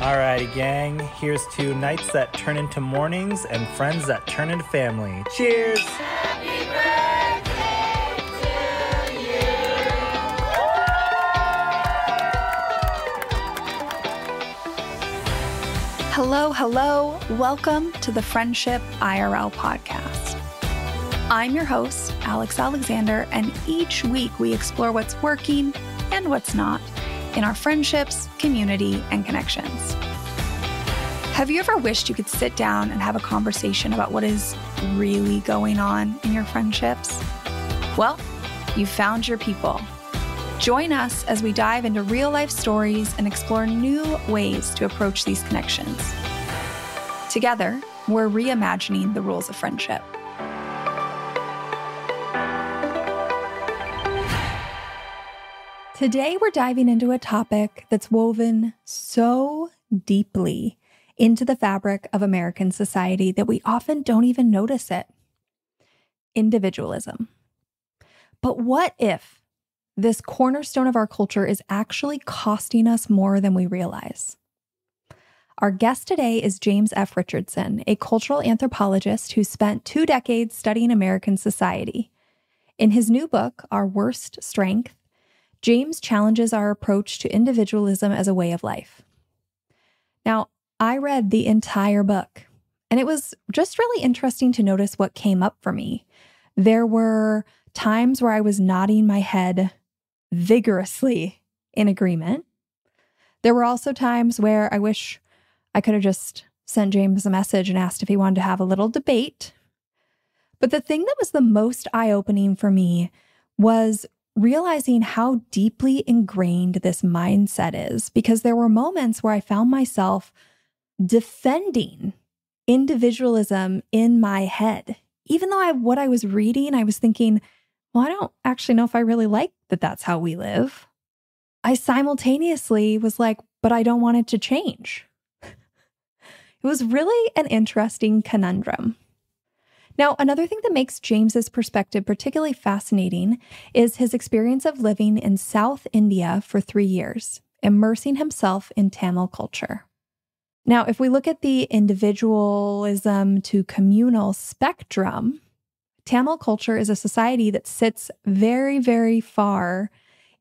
Alrighty, gang. Here's to nights that turn into mornings and friends that turn into family. Cheers! Happy birthday to you. Hello. Welcome to the Friendship IRL podcast. I'm your host, Alex Alexander, and each week we explore what's working and what's not in our friendships, community, and connections. Have you ever wished you could sit down and have a conversation about what is really going on in your friendships? Well, you found your people. Join us as we dive into real-life stories and explore new ways to approach these connections. Together, we're reimagining the rules of friendship. Today, we're diving into a topic that's woven so deeply into the fabric of American society that we often don't even notice it. Individualism. But what if this cornerstone of our culture is actually costing us more than we realize? Our guest today is James F. Richardson, a cultural anthropologist who spent 2 decades studying American society. In his new book, Our Worst Strength, James challenges our approach to individualism as a way of life. Now, I read the entire book, and it was just really interesting to notice what came up for me. There were times where I was nodding my head vigorously in agreement. There were also times where I wish I could have just sent James a message and asked if he wanted to have a little debate. But the thing that was the most eye-opening for me was realizing how deeply ingrained this mindset is, because there were moments where I found myself defending individualism in my head. Even though what I was reading, I was thinking, well, I don't actually know if I really like that that's how we live. I simultaneously was like, but I don't want it to change. It was really an interesting conundrum. Now, another thing that makes James's perspective particularly fascinating is his experience of living in South India for 3 years, immersing himself in Tamil culture. Now, if we look at the individualism to communal spectrum, Tamil culture is a society that sits very, very far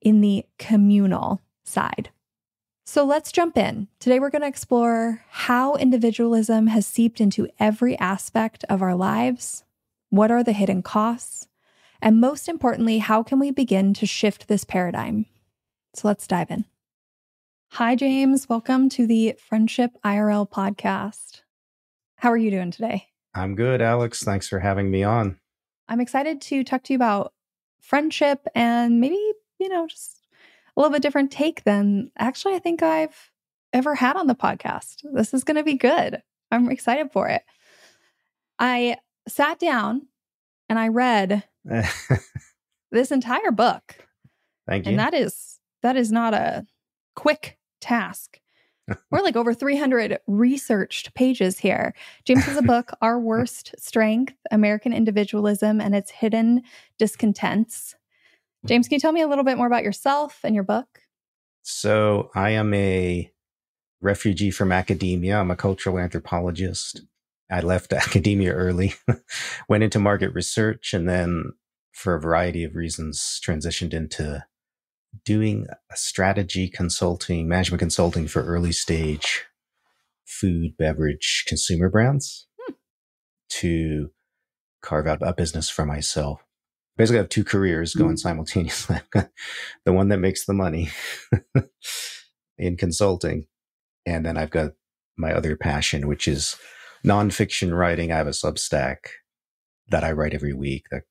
in the communal side. So let's jump in. Today, we're going to explore how individualism has seeped into every aspect of our lives. What are the hidden costs? And most importantly, how can we begin to shift this paradigm? So let's dive in. Hi, James. Welcome to the Friendship IRL podcast. How are you doing today? I'm good, Alex. Thanks for having me on. I'm excited to talk to you about friendship and maybe, just a little bit different take than actually I think I've ever had on the podcast. This is going to be good. I'm excited for it. I sat down and I read this entire book. Thank you. And that is not a quick task. We're like over 300 researched pages here. James has a book, Our Worst Strength, American Individualism and Its Hidden Discontents. James, can you tell me a little bit more about yourself and your book? So I am a refugee from academia. I'm a cultural anthropologist. I left academia early, went into market research, and then for a variety of reasons transitioned into doing a strategy consulting, management consulting for early stage food, beverage, consumer brands to carve out a business for myself. Basically, I have 2 careers going simultaneously. I've got the one that makes the money in consulting. And then I've got my other passion, which is nonfiction writing. I have a Substack that I write every week that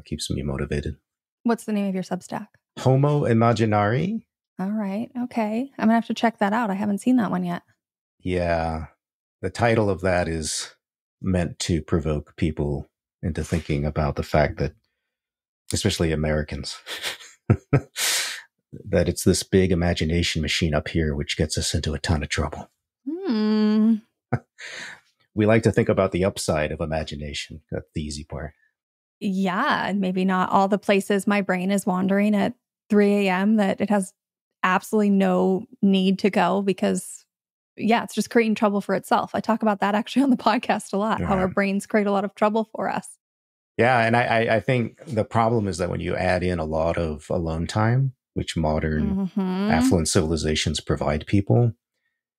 keeps me motivated. What's the name of your Substack? Homo Imaginari. All right. Okay. I'm going to have to check that out. I haven't seen that one yet. Yeah. The title of that is meant to provoke people into thinking about the fact that, especially Americans, that it's this big imagination machine up here which gets us into a ton of trouble. We like to think about the upside of imagination. That's the easy part. Yeah, and maybe not all the places my brain is wandering at 3 a.m. that it has absolutely no need to go because yeah, it's just creating trouble for itself. I talk about that actually on the podcast a lot, how our brains create a lot of trouble for us. Yeah. And I think the problem is that when you add in a lot of alone time, which modern affluent civilizations provide people,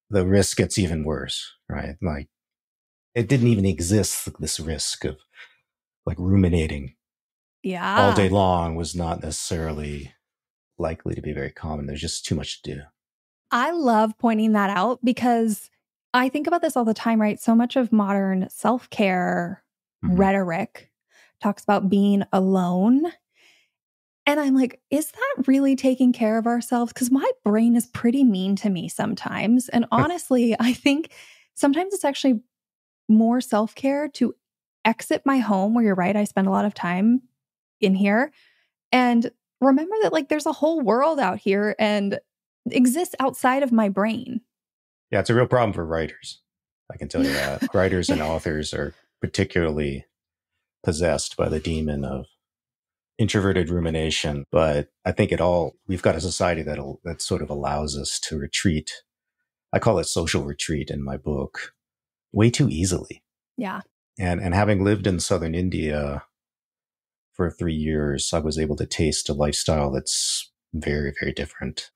the risk gets even worse, right? Like it didn't even exist, this risk of like ruminating all day long was not necessarily likely to be very common. There's just too much to do. I love pointing that out because I think about this all the time, right? So much of modern self-care rhetoric talks about being alone. And I'm like, is that really taking care of ourselves? Because my brain is pretty mean to me sometimes. And honestly, I think sometimes it's actually more self-care to exit my home, where you're right, I spend a lot of time in here, and remember that like there's a whole world out here and exists outside of my brain. Yeah, it's a real problem for writers. I can tell you that. Writers and authors are particularly possessed by the demon of introverted rumination. But I think we've got a society that sort of allows us to retreat. I call it social retreat in my book, way too easily. Yeah. And having lived in southern India for 3 years, I was able to taste a lifestyle that's very, very different.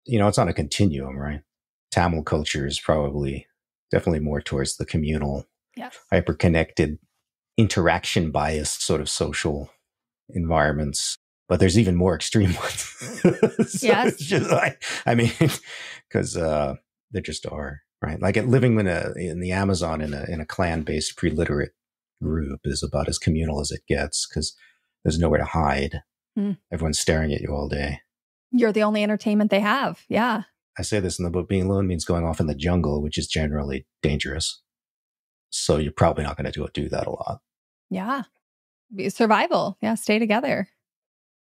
It's on a continuum, right? Tamil culture is definitely more towards the communal, hyper-connected, interaction-biased sort of social environments. But there's even more extreme ones. Yes. Because there just are, right? Like living in the Amazon in a clan-based pre-literate group is about as communal as it gets because there's nowhere to hide. Everyone's staring at you all day. You're the only entertainment they have. Yeah. I say this in the book, being alone means going off in the jungle, which is generally dangerous. So you're probably not going to do that a lot. Yeah. Survival. Yeah. Stay together.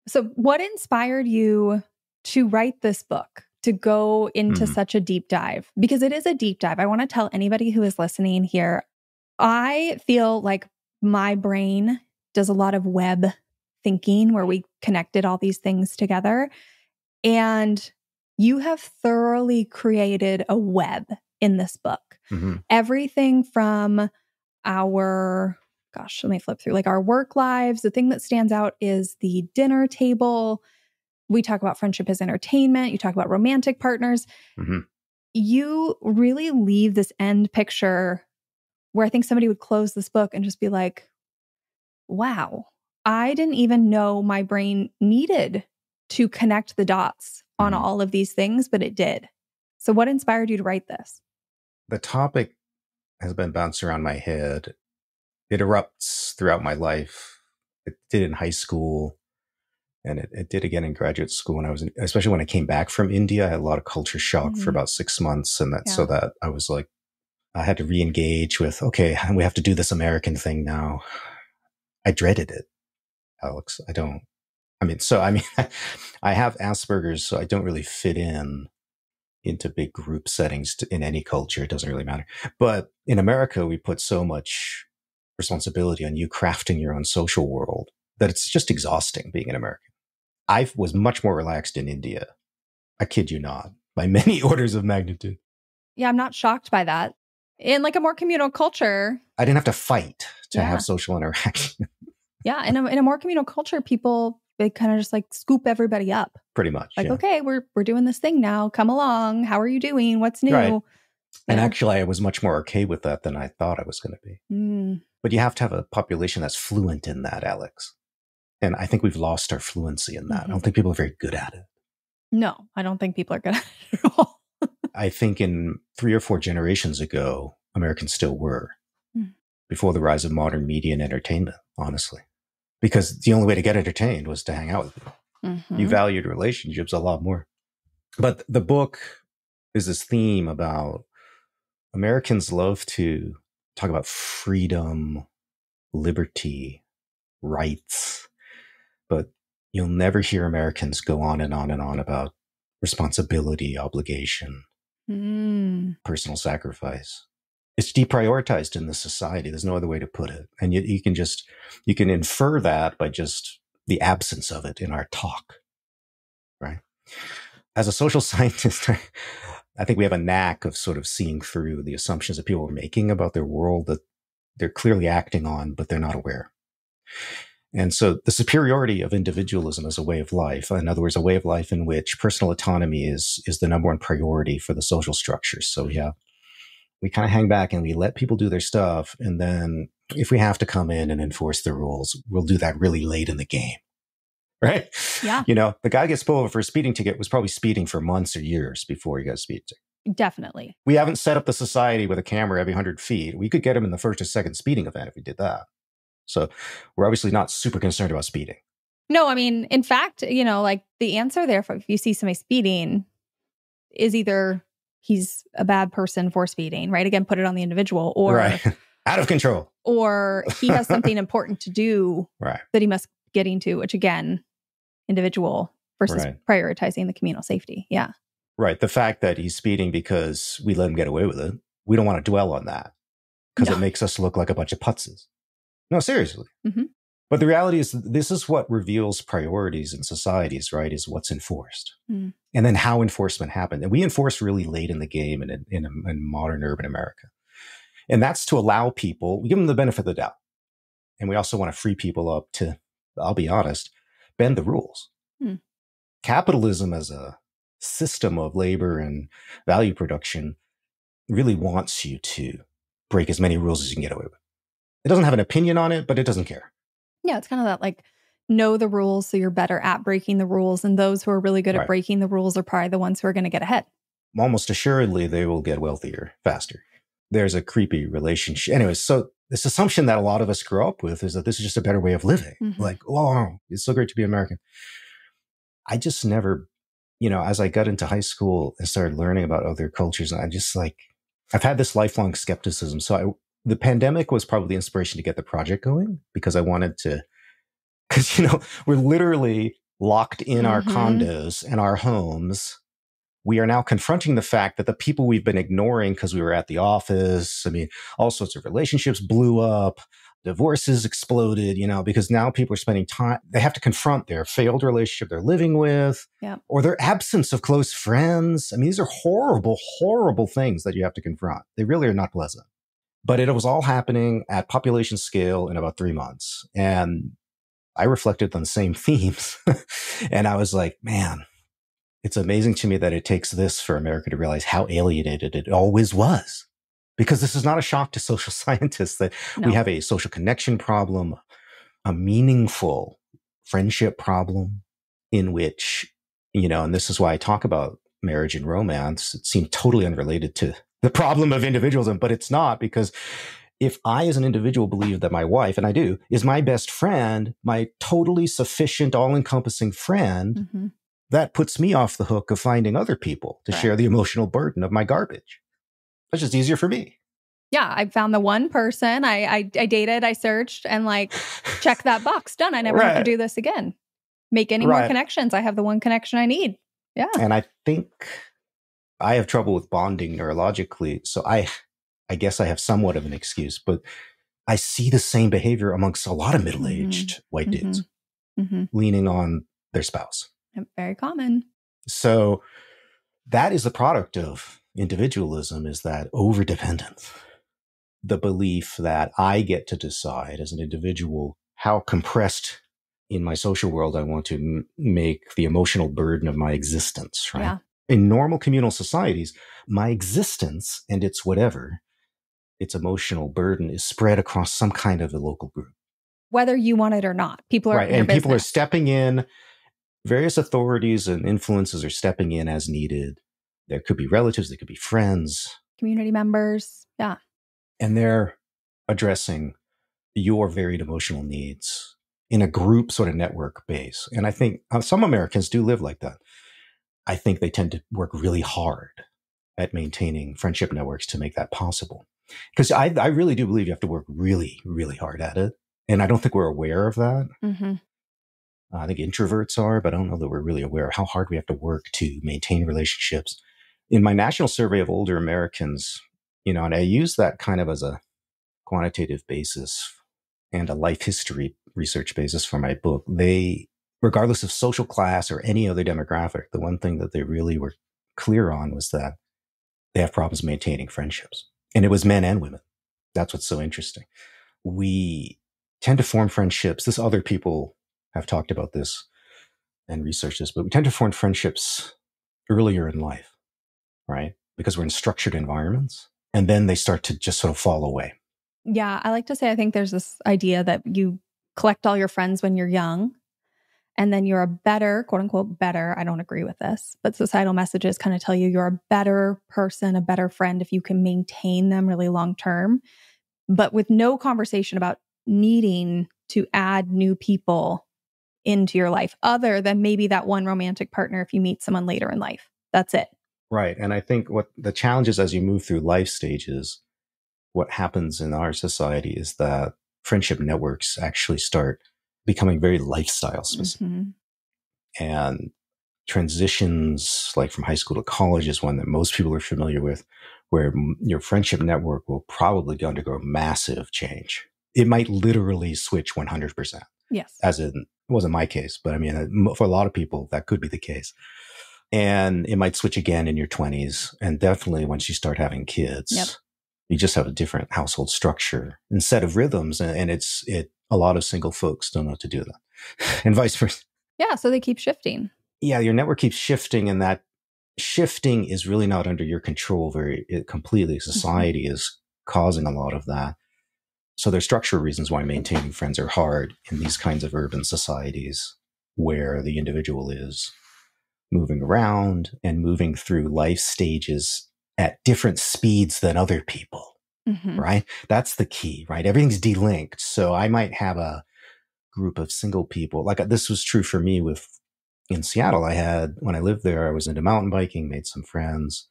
So what inspired you to write this book, to go into such a deep dive? Because it is a deep dive. I want to tell anybody who is listening here, I feel like my brain does a lot of web thinking where we connected all these things together. And you have thoroughly created a web in this book. Everything from let me flip through, like our work lives. The thing that stands out is the dinner table. We talk about friendship as entertainment. You talk about romantic partners. You really leave this end picture where I think somebody would close this book and just be like, wow, I didn't even know my brain needed to connect the dots on all of these things, but it did. So what inspired you to write this? The topic has been bouncing around my head. It erupts throughout my life. It did in high school, and it did again in graduate school. Especially when I came back from India, I had a lot of culture shock for about 6 months. And so that I was like, I had to re-engage with, okay, we have to do this American thing now. I dreaded it, Alex. I have Asperger's, so I don't really fit into big group settings in any culture. It doesn't really matter. But in America, we put so much responsibility on you crafting your own social world that it's just exhausting being an American. I was much more relaxed in India. I kid you not, by many orders of magnitude. Yeah, I'm not shocked by that. In like a more communal culture, I didn't have to fight to have social interaction. Yeah, in a more communal culture, they kind of just like scoop everybody up. Pretty much. Like, okay, we're doing this thing now. Come along. How are you doing? What's new? Right. And actually, I was much more okay with that than I thought I was going to be. But you have to have a population that's fluent in that, Alex. And I think we've lost our fluency in that. I don't think people are very good at it. No, I don't think people are good at it at all. I think in 3 or 4 generations ago, Americans still were. Before the rise of modern media and entertainment, honestly. Because the only way to get entertained was to hang out with people. You valued relationships a lot more. But the book is this theme about Americans love to talk about freedom, liberty, rights, but you'll never hear Americans go on and on and on about responsibility, obligation, personal sacrifice. It's deprioritized in this society. There's no other way to put it. And you can infer that by just the absence of it in our talk, right? As a social scientist, I think we have a knack of sort of seeing through the assumptions that people are making about their world that they're clearly acting on, but they're not aware. And so the superiority of individualism as a way of life, in other words, a way of life in which personal autonomy is the number one priority for the social structures. So we kind of hang back and we let people do their stuff. And then if we have to come in and enforce the rules, we'll do that really late in the game. Right? Yeah. The guy gets pulled over for a speeding ticket was probably speeding for months or years before he got a speeding ticket. Definitely. We haven't set up the society with a camera every 100 feet. We could get him in the first or second speeding event if we did that. So we're obviously not super concerned about speeding. No, I mean, in fact, like the answer there for if you see somebody speeding is either he's a bad person for speeding, right? Again, put it on the individual, or right. Out of control, or he has something important to do right. that he must get into, which again, individual versus right. prioritizing the communal safety. Yeah. Right. The fact that he's speeding because we let him get away with it, we don't want to dwell on that because it makes us look like a bunch of putzes. No, seriously. Mm-hmm. But the reality is this is what reveals priorities in societies, right, is what's enforced. Mm. And then how enforcement happened. And we enforce really late in the game in modern urban America. And that's to allow people, we give them the benefit of the doubt. And we also want to free people up to, I'll be honest, bend the rules. Mm. Capitalism as a system of labor and value production really wants you to break as many rules as you can get away with. It doesn't have an opinion on it, but it doesn't care. Yeah, it's kind of that like know the rules so you're better at breaking the rules. And those who are really good at breaking the rules are probably the ones who are going to get ahead. Almost assuredly, they will get wealthier faster. There's a creepy relationship. Anyways, so this assumption that a lot of us grow up with is that this is just a better way of living. Mm-hmm. Like, oh, it's so great to be American. I just never, as I got into high school and started learning about other cultures, I just I've had this lifelong skepticism. So the pandemic was probably the inspiration to get the project going because I wanted to, because, we're literally locked in our condos and our homes. We are now confronting the fact that the people we've been ignoring because we were at the office, all sorts of relationships blew up, divorces exploded, because now people are spending time, they have to confront their failed relationship they're living with, or their absence of close friends. These are horrible, horrible things that you have to confront. They really are not pleasant. But it was all happening at population scale in about 3 months. And I reflected on the same themes. And I was like, man, it's amazing to me that it takes this for America to realize how alienated it always was. Because this is not a shock to social scientists that we have a social connection problem, a meaningful friendship problem in which, and this is why I talk about marriage and romance. It seemed totally unrelated to the problem of individualism, but it's not, because if I as an individual believe that my wife, and I do, is my best friend, my totally sufficient, all-encompassing friend, that puts me off the hook of finding other people to share the emotional burden of my garbage. It's just easier for me. Yeah, I found the one person I dated, I searched, and check that box, done. I never have to do this again. Make any more connections. I have the one connection I need. Yeah. And I think I have trouble with bonding neurologically. So I guess I have somewhat of an excuse, but I see the same behavior amongst a lot of middle-aged white dudes leaning on their spouse. Very common. So that is the product of individualism, is that overdependence. The belief that I get to decide as an individual how compressed in my social world I want to make the emotional burden of my existence, right? Yeah. In normal communal societies, my existence and its emotional burden is spread across some kind of a local group. Whether you want it or not. People are and people are stepping in. Various authorities and influences are stepping in as needed. There could be relatives, there could be friends. Community members, yeah. And they're addressing your varied emotional needs in a group sort of network base. And I think some Americans do live like that. I think they tend to work really hard at maintaining friendship networks to make that possible. Because I really do believe you have to work really, really hard at it. And I don't think we're aware of that. I think introverts are, but I don't know that we're really aware of how hard we have to work to maintain relationships. In my national survey of older Americans, and I use that kind of as a quantitative basis and a life history research basis for my book. They, regardless of social class or any other demographic, the one thing that they really were clear on was that they have problems maintaining friendships. And it was men and women. That's what's so interesting. We tend to form friendships. This other people have talked about this and researched this, but we tend to form friendships earlier in life, right? Because we're in structured environments, and then they start to just sort of fall away. Yeah, I like to say, I think there's this idea that you collect all your friends when you're young, and then you're a better, quote unquote, better. I don't agree with this, but societal messages kind of tell you you're a better person, a better friend if you can maintain them really long term, but with no conversation about needing to add new people into your life other than maybe that one romantic partner if you meet someone later in life. That's it. Right. And I think what the challenge is as you move through life stages, what happens in our society is that friendship networks actually start becoming very lifestyle specific. Mm-hmm. And transitions like from high school to college is one that most people are familiar with, where your friendship network will probably undergo massive change. It might literally switch 100%. Yes. As in, it wasn't my case, but I mean, for a lot of people, that could be the case. And it might switch again in your 20s. And definitely once you start having kids, yep. You just have a different household structure and set of rhythms. And a lot of single folks don't know how to do that and vice versa. Yeah. So they keep shifting. Yeah. Your network keeps shifting, and that shifting is really not under your control completely. Society mm-hmm. is causing a lot of that. So there's structural reasons why maintaining friends are hard in these kinds of urban societies where the individual is moving around and moving through life stages at different speeds than other people, mm-hmm. right? That's the key, right? Everything's delinked. So I might have a group of single people. Like this was true for me in Seattle. When I lived there, I was into mountain biking, made some friends,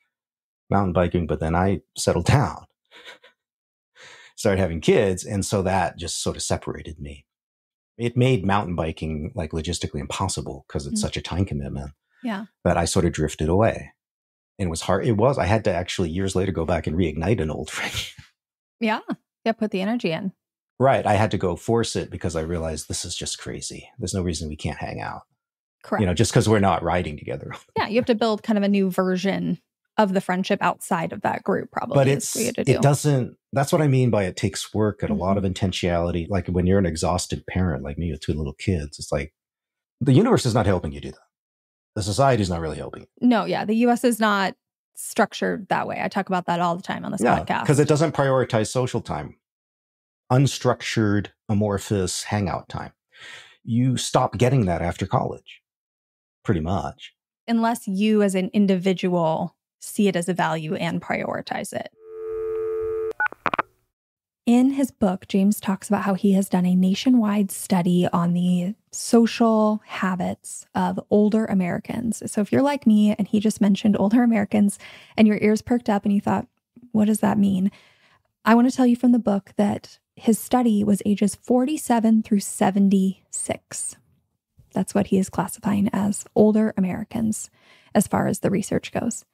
mountain biking, but then I settled down, started having kids. And so that just sort of separated me. It made mountain biking like logistically impossible because it's mm-hmm. such a time commitment. Yeah. That I sort of drifted away. And it was hard. I had to actually years later go back and reignite an old friendship. Yeah. Yeah. Put the energy in. Right. I had to go force it because I realized this is just crazy. There's no reason we can't hang out. Correct. Just because we're not riding together. Yeah. You have to build kind of a new version of the friendship outside of that group, probably. But it doesn't, that's what I mean by it takes work and mm-hmm. a lot of intentionality. Like when you're an exhausted parent, like me with 2 little kids, it's like the universe is not helping you do that. The society is not really helping. No, yeah. The U.S. is not structured that way. I talk about that all the time on this podcast. Because it doesn't prioritize social time. Unstructured, amorphous hangout time. You stop getting that after college, pretty much. Unless you as an individual see it as a value and prioritize it. In his book, James talks about how he has done a nationwide study on the social habits of older Americans. So if you're like me and he just mentioned older Americans and your ears perked up and you thought, what does that mean? I want to tell you from the book that his study was ages 47 through 76. That's what he is classifying as older Americans as far as the research goes.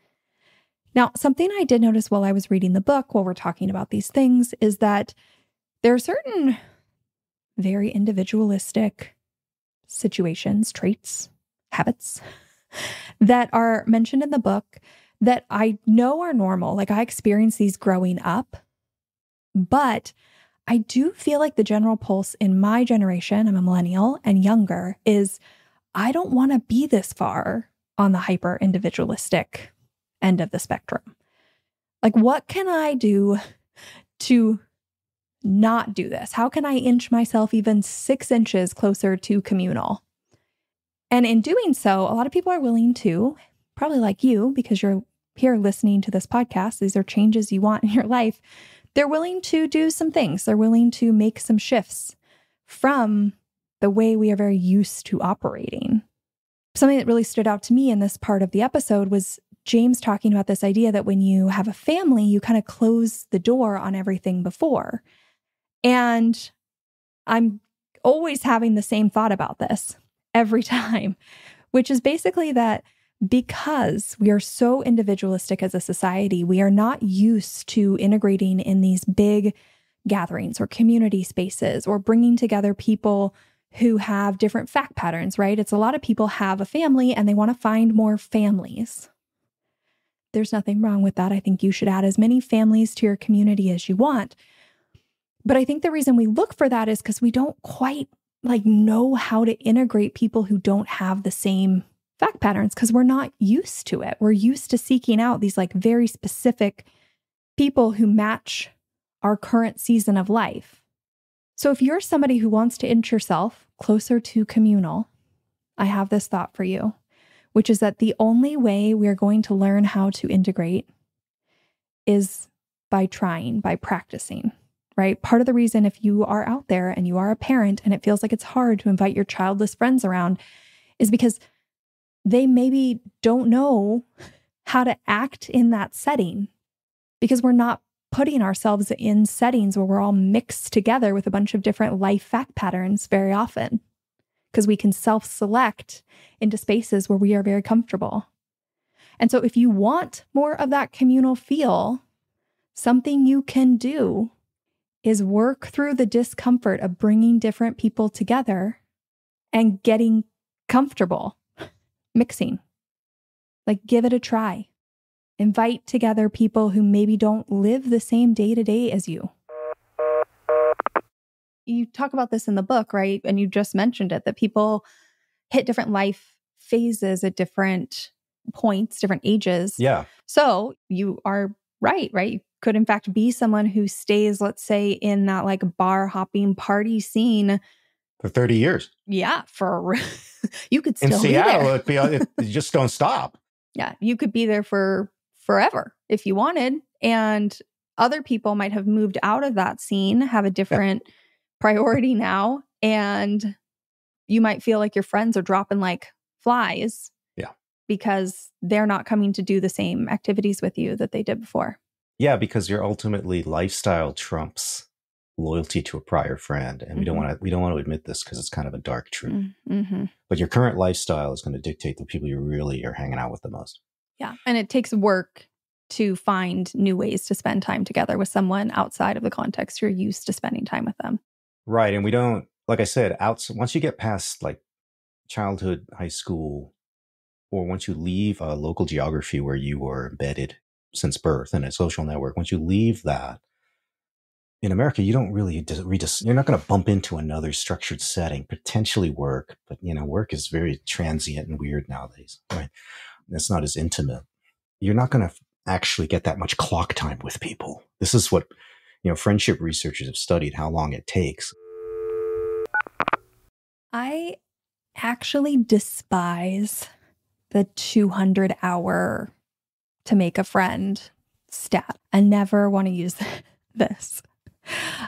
Now, something I did notice while I was reading the book, while we're talking about these things, is that there are certain very individualistic situations, traits, habits that are mentioned in the book that I know are normal. Like I experienced these growing up, but I do feel like the general pulse in my generation, I'm a millennial and younger, is I don't want to be this far on the hyper individualistic end of the spectrum. Like, what can I do to not do this? How can I inch myself even 6 inches closer to communal? And in doing so, a lot of people are willing to, probably like you, because you're here listening to this podcast, these are changes you want in your life. They're willing to do some things. They're willing to make some shifts from the way we are very used to operating. Something that really stood out to me in this part of the episode was James talking about this idea that when you have a family, you kind of close the door on everything before. And I'm always having the same thought about this every time, which is basically that because we are so individualistic as a society, we are not used to integrating in these big gatherings or community spaces or bringing together people who have different fact patterns, right? It's a lot of people have a family and they want to find more families. There's nothing wrong with that. I think you should add as many families to your community as you want. But I think the reason we look for that is because we don't quite know how to integrate people who don't have the same fact patterns, because we're not used to it. We're used to seeking out these very specific people who match our current season of life. So if you're somebody who wants to inch yourself closer to communal, I have this thought for you, which is that the only way we're going to learn how to integrate is by trying, by practicing, right? Part of the reason, if you are out there and you are a parent and it feels like it's hard to invite your childless friends around, is because they maybe don't know how to act in that setting, because we're not putting ourselves in settings where we're all mixed together with a bunch of different life fact patterns very often, because we can self-select into spaces where we are very comfortable. And so if you want more of that communal feel, something you can do is work through the discomfort of bringing different people together and getting comfortable mixing. Give it a try. Invite together people who maybe don't live the same day-to-day as you. You talk about this in the book, right? And you just mentioned it, that people hit different life phases at different points, different ages. Yeah. So you are right? You could in fact be someone who stays, let's say, in that bar hopping party scene For 30 years. Yeah, you could still in Seattle, be there. You just don't stop. Yeah, you could be there for forever if you wanted. And other people might have moved out of that scene, have a different priority now. And you might feel like your friends are dropping like flies. Yeah. Because they're not coming to do the same activities with you that they did before. Yeah, because your ultimately lifestyle trumps loyalty to a prior friend. And we don't want to admit this because it's kind of a dark truth. Mm-hmm. But your current lifestyle is going to dictate the people you really are hanging out with the most. Yeah. And it takes work to find new ways to spend time together with someone outside of the context you're used to spending time with them. Right. And we don't, like I said, once you get past childhood, high school, or once you leave a local geography where you were embedded since birth in a social network, once you leave that, in America, you don't really, you're not going to bump into another structured setting, potentially work, but work is very transient and weird nowadays, right? It's not as intimate. You're not going to actually get that much clock time with people. This is what, friendship researchers have studied, how long it takes. I actually despise the 200-hour to make a friend stat. I never want to use this.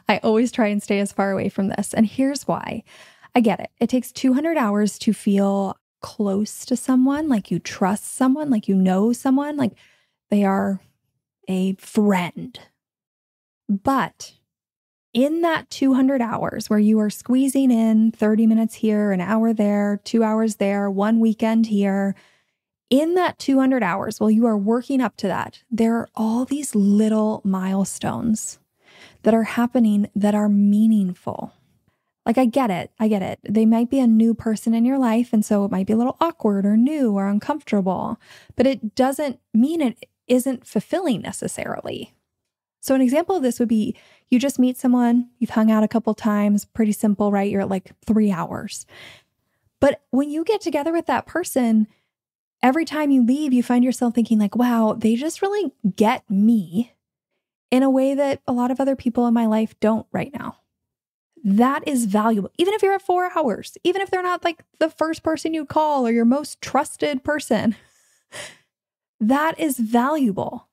I always try and stay as far away from this. And here's why. I get it. It takes 200 hours to feel close to someone, like you trust someone, like you know someone, like they are a friend. But in that 200 hours where you are squeezing in 30 minutes here, an hour there, 2 hours there, one weekend here, in that 200 hours, while you are working up to that, there are all these little milestones that are happening that are meaningful. I get it. They might be a new person in your life, and so it might be a little awkward or new or uncomfortable, but it doesn't mean it isn't fulfilling necessarily. So an example of this would be you just meet someone, you've hung out a couple times, pretty simple, right? You're at 3 hours. But when you get together with that person, every time you leave, you find yourself thinking wow, they just really get me in a way that a lot of other people in my life don't right now. That is valuable. Even if you're at 4 hours, even if they're not the first person you call or your most trusted person, that is valuable.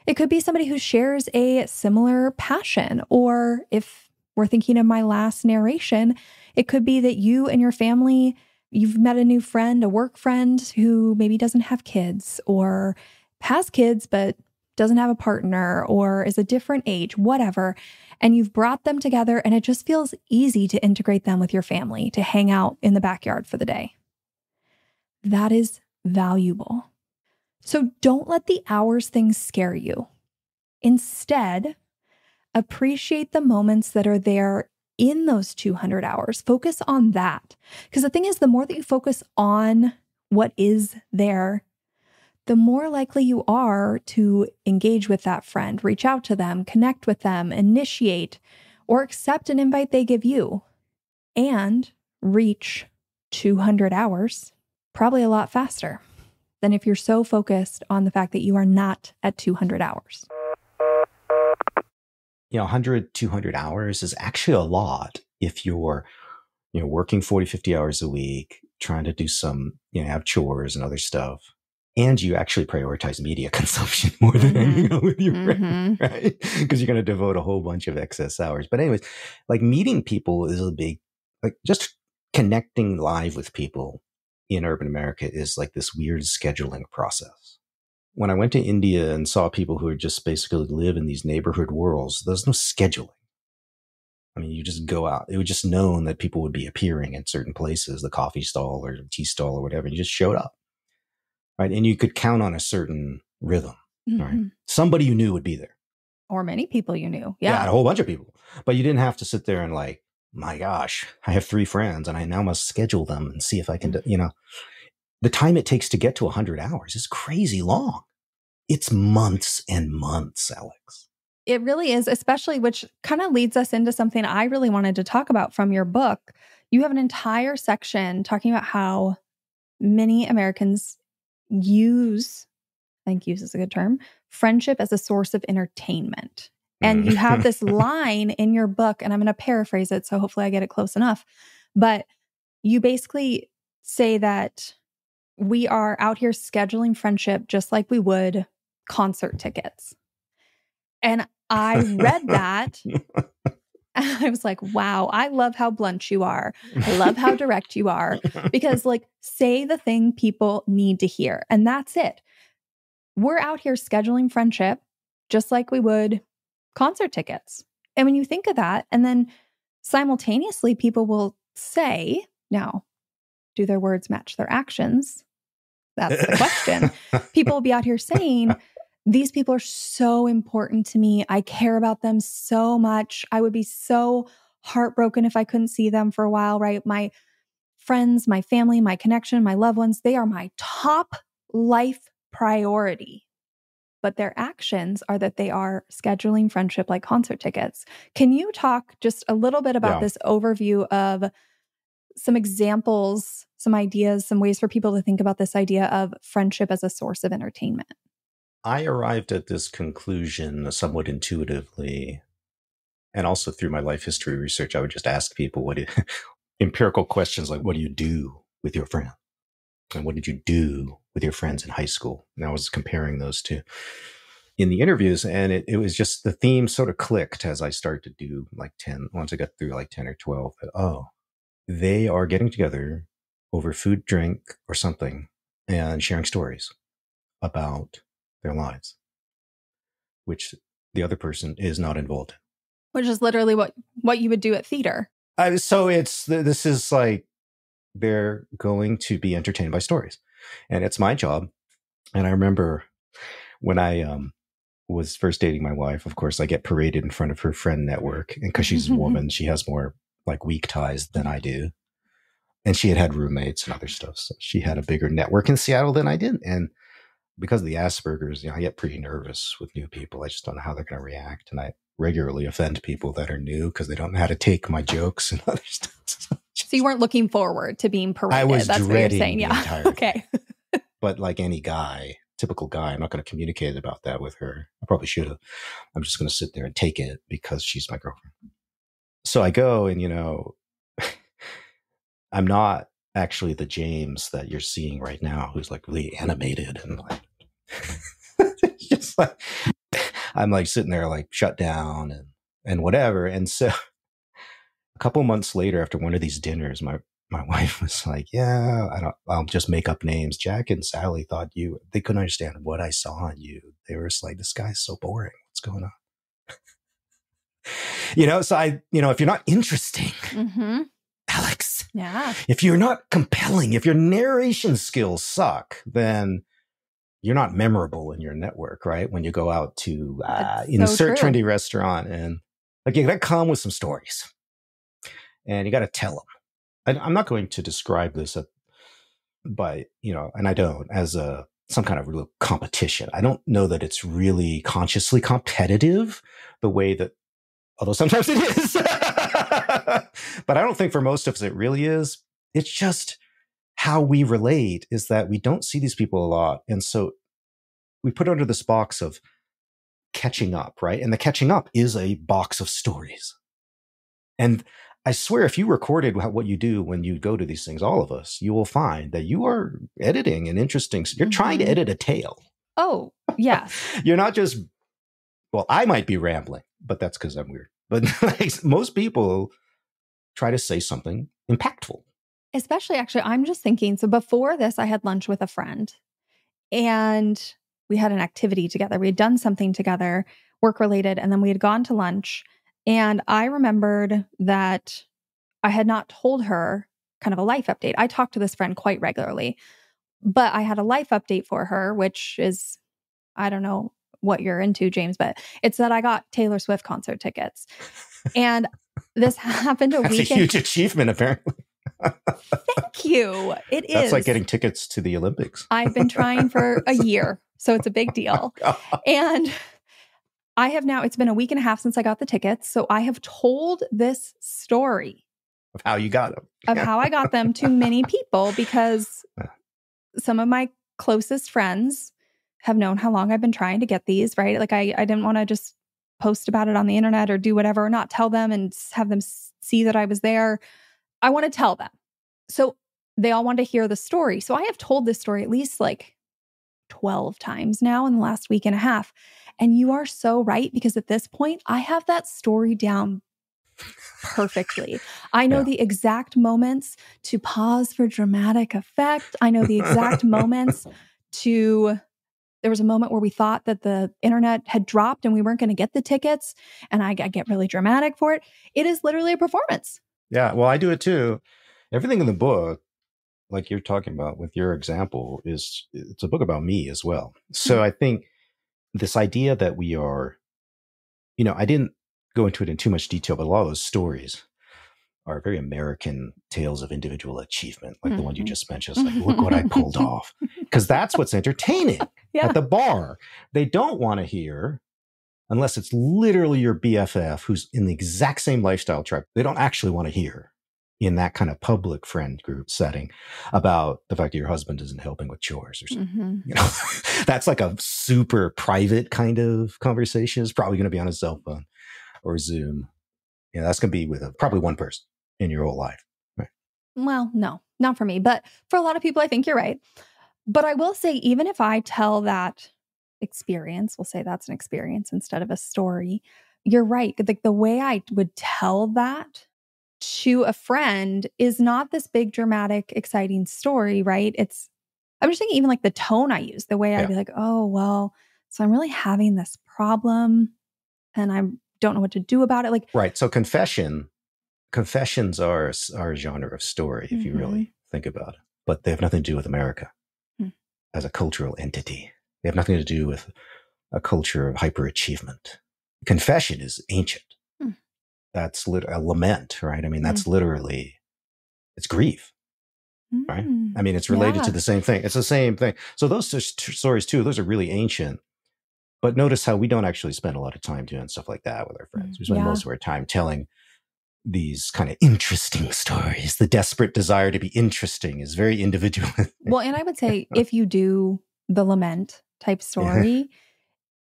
It could be somebody who shares a similar passion, or if we're thinking of my last narration, it could be that you and your family, you've met a new friend, a work friend who maybe doesn't have kids or has kids but doesn't have a partner or is a different age, whatever. And you've brought them together and it just feels easy to integrate them with your family, to hang out in the backyard for the day. That is valuable. So don't let the hours thing scare you. Instead, appreciate the moments that are there in those 200 hours. Focus on that. Because the thing is, the more that you focus on what is there, the more likely you are to engage with that friend, reach out to them, connect with them, initiate, or accept an invite they give you, and reach 200 hours probably a lot faster than if you're so focused on the fact that you are not at 200 hours. 100, 200 hours is actually a lot if you're, working 40, 50 hours a week, trying to do some, have chores and other stuff. And you actually prioritize media consumption more than hanging out with your friend, right? Because you're going to devote a whole bunch of excess hours. But anyways, like meeting people is a big, like just connecting live with people in urban America is like this weird scheduling process. When I went to India and saw people who would just basically live in these neighborhood worlds, there's no scheduling. I mean, you just go out. It was just known that people would be appearing in certain places, the coffee stall or tea stall or whatever. And you just showed up. Right. And you could count on a certain rhythm. Right. Somebody you knew would be there. Or many people you knew. Yeah, a whole bunch of people. But you didn't have to sit there and like, my gosh, I have 3 friends and I now must schedule them and see if I can, the time it takes to get to 100 hours is crazy long. It's months and months, Alex. It really is, especially, which kind of leads us into something I really wanted to talk about from your book. You have an entire section talking about how many Americans use, I think use is a good term, friendship as a source of entertainment. And you have this line in your book, and I'm going to paraphrase it, so hopefully I get it close enough. But you basically say that we are out here scheduling friendship just like we would concert tickets. And I read that. I was like, wow, I love how blunt you are. I love how direct you are. Because like, say the thing people need to hear. And that's it. We're out here scheduling friendship just like we would concert tickets. And when you think of that, and then simultaneously people will say, now, do their words match their actions? That's the question. People will be out here saying, these people are so important to me. I care about them so much. I would be so heartbroken if I couldn't see them for a while, right? My friends, my family, my connection, my loved ones, they are my top life priority. But their actions are that they are scheduling friendship like concert tickets. Can you talk just a little bit about this overview of some examples, some ideas, some ways for people to think about this idea of friendship as a source of entertainment? I arrived at this conclusion somewhat intuitively, and also through my life history research. I would just ask people empirical questions like, what do you do with your friend? And what did you do with your friends in high school? And I was comparing those two in the interviews. And it was just the theme sort of clicked as I started to do once I got through like 10 or 12, that, they are getting together over food, drink, or something and sharing stories about their lives, which the other person is not involved in. Which is literally what you would do at theater. So this is like, they're going to be entertained by stories, and it's my job. And I remember when I was first dating my wife, of course, I get paraded in front of her friend network, and because she's a woman, she has more like weak ties than I do. And she had roommates and other stuff. So she had a bigger network in Seattle than I did. And because of the Asperger's, I get pretty nervous with new people. I just don't know how they're going to react. And I regularly offend people that are new because they don't know how to take my jokes and other stuff. So you weren't looking forward to being paraded. I was That's dreading what you're saying. the Yeah. entire Okay. But like any guy, typical guy, I'm not going to communicate about that with her. I probably should have. I'm just going to sit there and take it because she's my girlfriend. So I go and, I'm not actually the James that you're seeing right now, who's like really animated and like, it's just like, I'm like sitting there like shut down and whatever. And so a couple months later, after one of these dinners, my wife was like, I'll just make up names. Jack and Sally thought they couldn't understand what I saw in you. They were just like, this guy's so boring. What's going on? So if you're not interesting, Alex, if you're not compelling, if your narration skills suck, then you're not memorable in your network, right? When you go out to insert trendy restaurant, and like you got to come with some stories and you got to tell them. I'm not going to describe this and I don't, as some kind of real competition. I don't know that it's really consciously competitive the way that, although sometimes it is. But I don't think for most of us it really is. It's just how we relate is that we don't see these people a lot. And so we put under this box of catching up, right? And the catching up is a box of stories. And I swear, if you recorded what you do when you go to these things, all of us, you will find that you are editing an interesting, you're trying to edit a tale. Oh, yeah. You're not just, well, I might be rambling, but that's because I'm weird. But like, most people try to say something impactful. Especially, actually, I'm just thinking, so before this, I had lunch with a friend and we had an activity together. We had done something together, work related, and then we had gone to lunch. And I remembered that I had not told her kind of a life update. I talk to this friend quite regularly, but I had a life update for her, which is, I don't know what you're into, James, but it's that I got Taylor Swift concert tickets. And this happened That's weekend. a huge achievement, apparently. Thank you. It is. That's like getting tickets to the Olympics. I've been trying for a year, so it's a big deal. And I have now, it's been a week and a half since I got the tickets. So I have told this story Of how you got them. of how I got them to many people because some of my closest friends have known how long I've been trying to get these, right? Like I didn't want to just post about it on the internet or do whatever, or not tell them and have them see that I was there. I want to tell them. So they all want to hear the story. So I have told this story at least like 12 times now in the last week and a half. And you are so right, because at this point, I have that story down perfectly. I know the exact moments to pause for dramatic effect. I know the exact moments to, there was a moment where we thought that the internet had dropped and we weren't going to get the tickets. And I get really dramatic for it. It is literally a performance. Yeah, well, I do it too. Everything in the book, like you're talking about with your example, it's a book about me as well. So I think this idea that we are, I didn't go into it in too much detail, but a lot of those stories are very American tales of individual achievement, like the one you just mentioned. It's like, look what I pulled off. Because that's what's entertaining at the bar. They don't want to hear, unless it's literally your BFF who's in the exact same lifestyle tribe, they don't actually want to hear in that kind of public friend group setting about the fact that your husband isn't helping with chores or something. That's like a super private kind of conversation. It's probably going to be on a cell phone or Zoom. That's going to be with probably one person in your whole life. Right? Well, no, not for me. But for a lot of people, I think you're right. But I will say, even if I tell that experience, we'll say that's an experience instead of a story, you're right. The way I would tell that to a friend is not this big, dramatic, exciting story, right? I'm just thinking even like the tone I use, the way I'd be like, oh, well, so I'm really having this problem and I don't know what to do about it. Like, right. So confessions are a genre of story, if you really think about it, but they have nothing to do with America as a cultural entity. They have nothing to do with a culture of hyperachievement. Confession is ancient. That's a lament, right? I mean, that's literally, it's grief, right? I mean, it's related to the same thing. It's the same thing. So those stories too, those are really ancient. But notice how we don't actually spend a lot of time doing stuff like that with our friends. We spend most of our time telling these kind of interesting stories. The desperate desire to be interesting is very individual. Well, and I would say if you do the lament type story,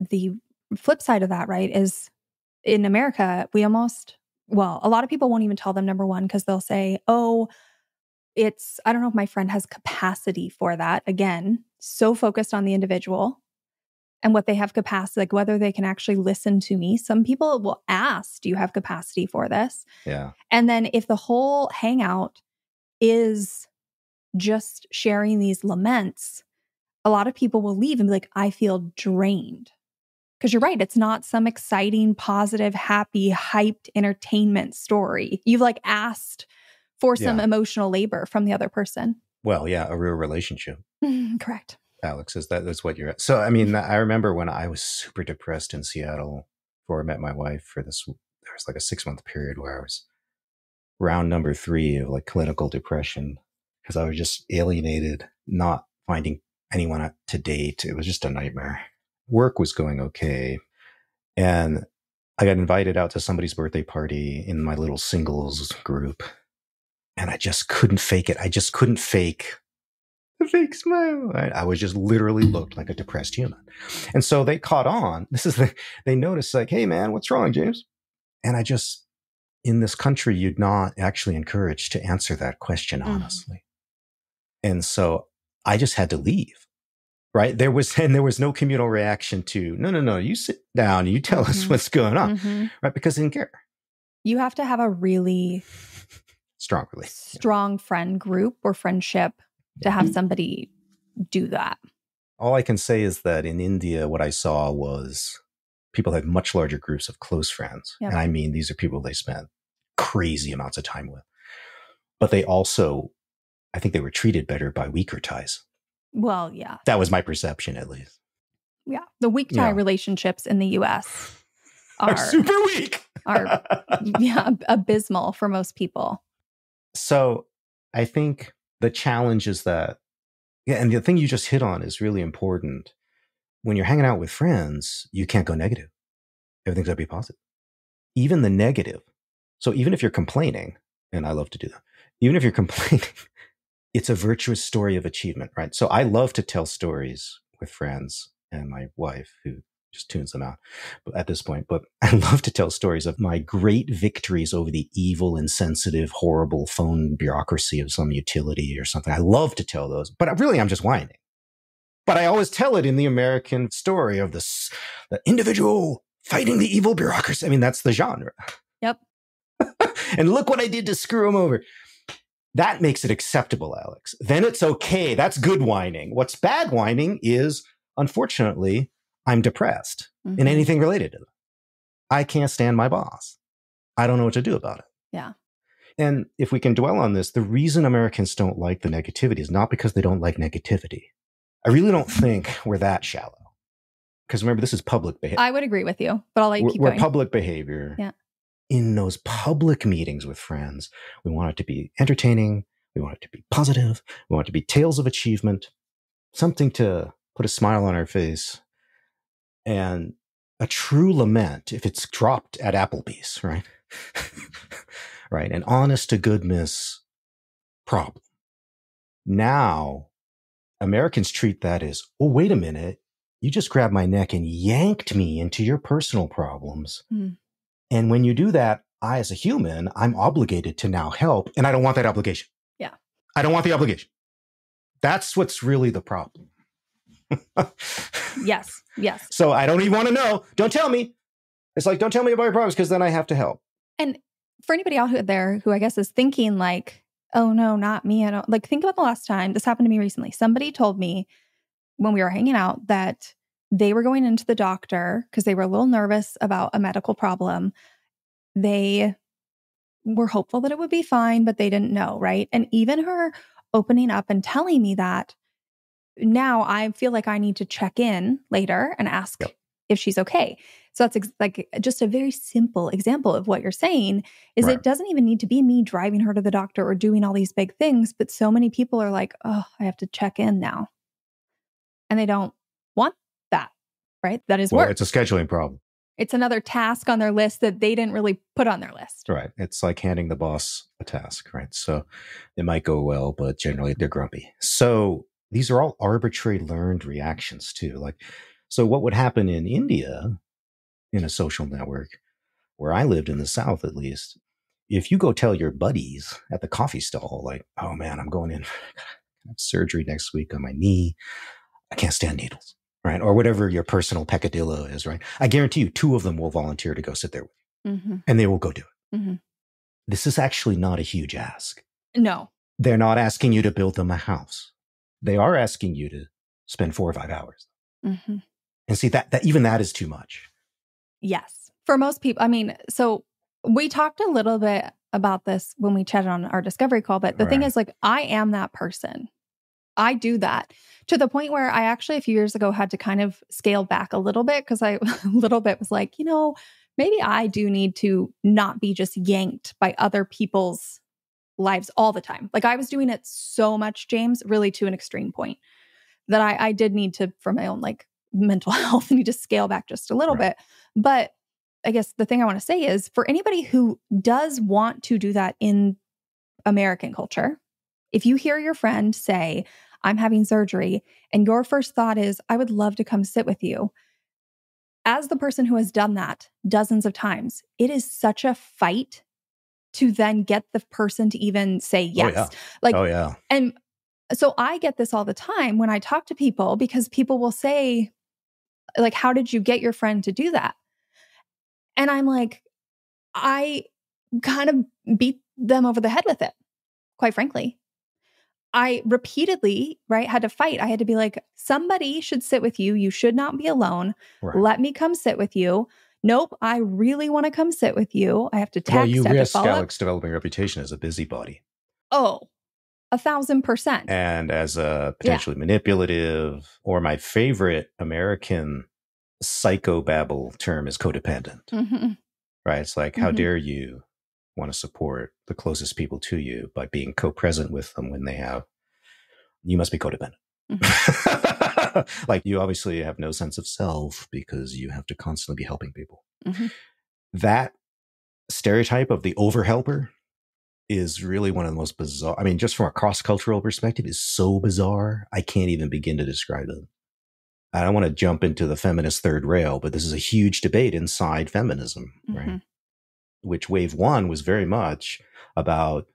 the flip side of that, right, is in America, a lot of people won't even tell them, number one, because they'll say, oh, I don't know if my friend has capacity for that. Again, so focused on the individual and what they have capacity, like whether they can actually listen to me. Some people will ask, do you have capacity for this? Yeah. And then if the whole hangout is just sharing these laments, a lot of people will leave and be like, I feel drained. Because you're right, it's not some exciting, positive, happy, hyped entertainment story. You've like asked for some emotional labor from the other person. Well, yeah, a real relationship. Correct. Alex, that's what you're at. So, I mean, I remember when I was super depressed in Seattle before I met my wife there was like a 6-month period where I was round number 3 of like clinical depression because I was just alienated, not finding anyone to date. It was just a nightmare. Work was going okay. And I got invited out to somebody's birthday party in my little singles group. And I just couldn't fake it. I just couldn't fake the fake smile. I was just literally looked like a depressed human. And so they caught on. They noticed like, hey man, what's wrong, James? And I just, in this country, you'd not actually encouraged to answer that question honestly. And so I just had to leave, right? There was no communal reaction to, no, you sit down, you tell us what's going on, right? Because they didn't care. You have to have a really strong friend group or friendship to have somebody do that. All I can say is that in India, what I saw was people had much larger groups of close friends. Yep. And I mean, these are people they spent crazy amounts of time with. But they also, I think they were treated better by weaker ties. Well, yeah. That was my perception, at least. Yeah. The weak tie relationships in the U.S. are super weak. Are abysmal for most people. So I think the challenge is that, and the thing you just hit on is really important. When you're hanging out with friends, you can't go negative. Everything's got to be positive. Even the negative. So even if you're complaining, and I love to do that, even if you're complaining, it's a virtuous story of achievement, right? So I love to tell stories with friends and my wife, who just tunes them out at this point. But I love to tell stories of my great victories over the evil, insensitive, horrible phone bureaucracy of some utility or something. I love to tell those, but really I'm just whining. But I always tell it in the American story of the individual fighting the evil bureaucracy. I mean, that's the genre. Yep. And look what I did to screw him over. That makes it acceptable, Alex. Then it's okay. That's good whining. What's bad whining is, unfortunately, I'm depressed in anything related to that. I can't stand my boss. I don't know what to do about it. Yeah. And if we can dwell on this, the reason Americans don't like the negativity is not because they don't like negativity. I really don't think we're that shallow. Because remember, this is public behavior. I would agree with you, but I'll let you keep going. We're public behavior. Yeah. In those public meetings with friends, we want it to be entertaining. We want it to be positive. We want it to be tales of achievement, something to put a smile on our face, and a true lament if it's dropped at Applebee's, right? Right. An honest to goodness problem. Now, Americans treat that as, oh, wait a minute. You just grabbed my neck and yanked me into your personal problems. And when you do that, I, as a human, I'm obligated to now help. And I don't want that obligation. Yeah. I don't want the obligation. That's what's really the problem. Yes. So I don't even want to know. Don't tell me. It's like, don't tell me about your problems because then I have to help. And for anybody out there who I guess is thinking like, oh no, not me. I don't like, think about the last time this happened to me recently. Somebody told me when we were hanging out that they were going into the doctor because they were a little nervous about a medical problem. They were hopeful that it would be fine, but they didn't know, right? And even her opening up and telling me that, now I feel like I need to check in later and ask if she's okay. So that's like just a very simple example of what you're saying is It doesn't even need to be me driving her to the doctor or doing all these big things, but so many people are like, oh, I have to check in now. And they don't want that, right? That is work. It's a scheduling problem. It's another task on their list that they didn't really put on their list. Right. It's like handing the boss a task, right? So it might go well, but generally they're grumpy. So these are all arbitrary learned reactions too. Like, so what would happen in India in a social network where I lived in the South, at least, if you go tell your buddies at the coffee stall, like, oh man, I'm going in for surgery next week on my knee. I can't stand needles, right? Or whatever your personal peccadillo is, right? I guarantee you 2 of them will volunteer to go sit there with you and they will go do it. This is actually not a huge ask. No. They're not asking you to build them a house. They are asking you to spend 4 or 5 hours. And see, that even that is too much. Yes. For most people, I mean, so we talked a little bit about this when we chatted on our discovery call, but the thing is, like, I am that person. I do that to the point where I actually a few years ago had to kind of scale back a little bit because I a little bit was like, maybe I do need to not be just yanked by other people's lives all the time. Like I was doing it so much, James, really to an extreme point. that I did need to, for my own like mental health, need to scale back just a little bit. But I guess the thing I want to say is for anybody who does want to do that in American culture, if you hear your friend say, I'm having surgery, and your first thought is, I would love to come sit with you. As the person who has done that dozens of times, it is such a fight to then get the person to even say yes. And so I get this all the time when I talk to people, because people will say, like, how did you get your friend to do that? And I'm like, I kind of beat them over the head with it, quite frankly. I repeatedly, had to fight. I had to be like, somebody should sit with you. You should not be alone. Right. Let me come sit with you. Nope, I really want to come sit with you. I have to text. Well, you I have risk to follow up. Alex developing a reputation as a busybody. Oh, 1,000%. And as a potentially manipulative, or my favorite American psychobabble term is codependent. Mm-hmm. Right? It's like, how dare you want to support the closest people to you by being co-present with them when you must be codependent. Mm-hmm. Like, you obviously have no sense of self because you have to constantly be helping people. Mm-hmm. That stereotype of the overhelper is really one of the most bizarre. I mean, just from a cross-cultural perspective, is so bizarre. I can't even begin to describe it. I don't want to jump into the feminist third rail, but this is a huge debate inside feminism, right? Which wave one was very much about.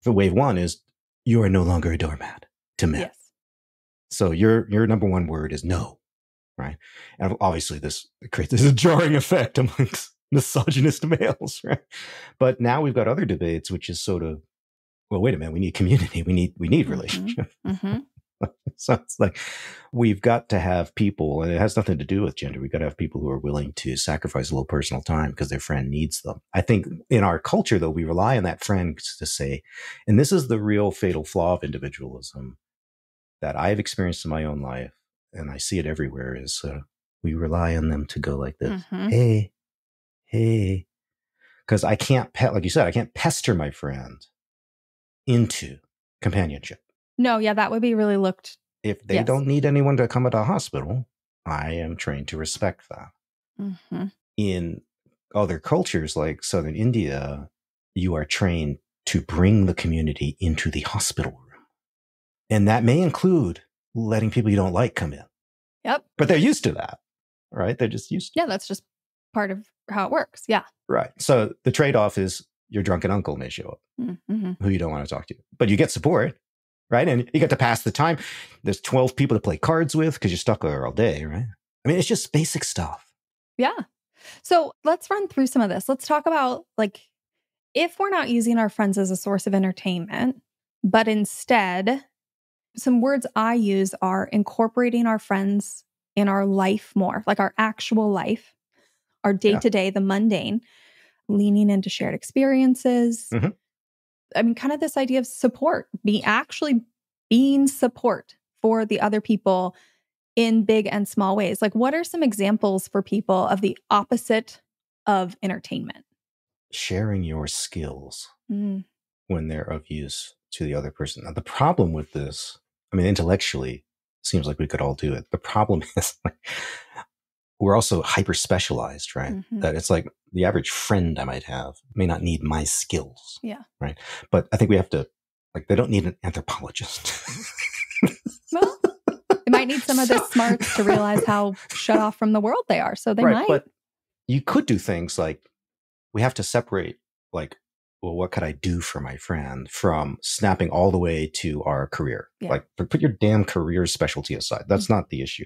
The wave one is, you are no longer a doormat to men. Yes. So your number one word is no, right? And obviously this creates a jarring effect amongst misogynist males, right? But now we've got other debates, which is sort of, well, wait a minute, we need community, we need relationship. Mm-hmm. So it's like, we've got to have people, and it has nothing to do with gender. We've got to have people who are willing to sacrifice a little personal time because their friend needs them. I think in our culture, though, we rely on that friend to say, and this is the real fatal flaw of individualism that I've experienced in my own life, and I see it everywhere, is we rely on them to go like this. Hey, because I can't, like you said, I can't pester my friend into companionship. No, yeah, that would be really looked. If they don't need anyone to come to the hospital, I am trained to respect that. Mm-hmm. In other cultures like Southern India, you are trained to bring the community into the hospital room. And that may include letting people you don't like come in. Yep. But they're used to that, right? They're just used to it. Yeah, that's just part of how it works. Yeah. Right. So the trade-off is your drunken uncle may show up, who you don't want to talk to. But you get support. Right. And you get to pass the time. There's 12 people to play cards with because you're stuck there all day. Right. I mean, it's just basic stuff. Yeah. So let's run through some of this. Let's talk about, like, if we're not using our friends as a source of entertainment, but instead, some words I use are incorporating our friends in our life more, like our actual life, our day-to-day, the mundane, leaning into shared experiences. Mm-hmm. I mean, kind of this idea of support, being support for the other people in big and small ways. Like, what are some examples for people of the opposite of entertainment? Sharing your skills when they're of use to the other person. Now, the problem with this, I mean, intellectually, seems like we could all do it. The problem is, like, we're also hyper specialized, right? Mm-hmm. That it's like the average friend I might have may not need my skills. Yeah. Right. But I think we have to, like, they don't need an anthropologist. Well, they might need some of the smarts to realize how shut off from the world they are. So they might. But you could do things like, we have to separate, like, well, what could I do for my friend, from snapping all the way to our career? Yeah. Like, put your damn career specialty aside. That's not the issue.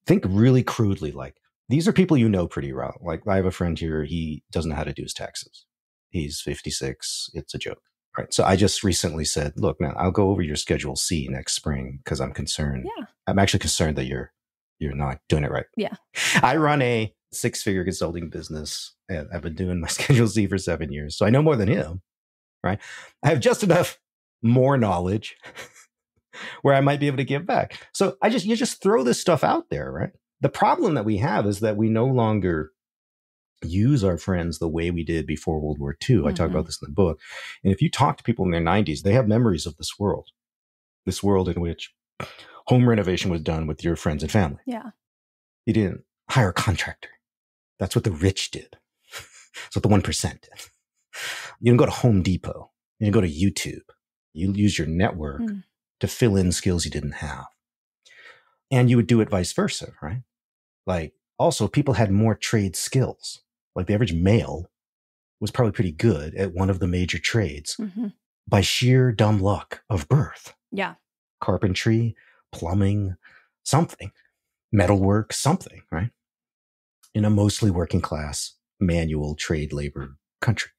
Think really crudely, like, these are people you know pretty well. Like, I have a friend here, he doesn't know how to do his taxes. He's 56. It's a joke. Right. So I just recently said, look, man, I'll go over your Schedule C next spring because I'm concerned. Yeah. I'm actually concerned that you're not doing it right. Yeah. I run a 6-figure consulting business, and I've been doing my Schedule C for 7 years. So I know more than him, right? I have just enough more knowledge where I might be able to give back. So you just throw this stuff out there, right? The problem that we have is that we no longer use our friends the way we did before World War II. I talk about this in the book. And if you talk to people in their 90s, they have memories of this world in which Home renovation was done with your friends and family. Yeah. You didn't hire a contractor. That's what the rich did. That's what the 1% did. You didn't go to Home Depot. You didn't go to YouTube. You use your network to fill in skills you didn't have. And you would do it vice versa, right? Like, also, people had more trade skills. Like, the average male was probably pretty good at one of the major trades by sheer dumb luck of birth. Yeah. Carpentry, plumbing, something, metalwork, something, right? In a mostly working class, manual trade labor country,